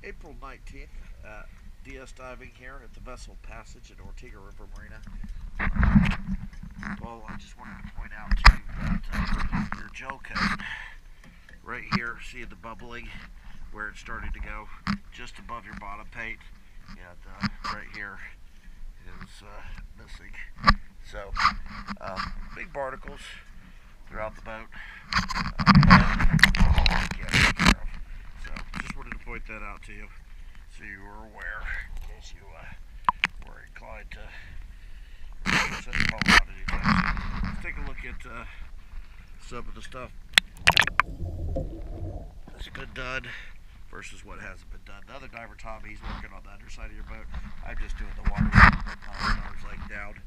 April 19th, DS diving here at the Vessel Passage at Ortega River Marina. Well, I just wanted to point out to you that your gel coat right here, see the bubbling where it's starting to go just above your bottom paint, and right here is missing. So big barnacles throughout the boat. So just wanted to point that out to you so you were aware in case you were inclined to set your phone out anytime soon. Let's take a look at some of the stuff that's been done versus what hasn't been done. The other diver taught me he's working on the underside of your boat. I'm just doing the water arms like down.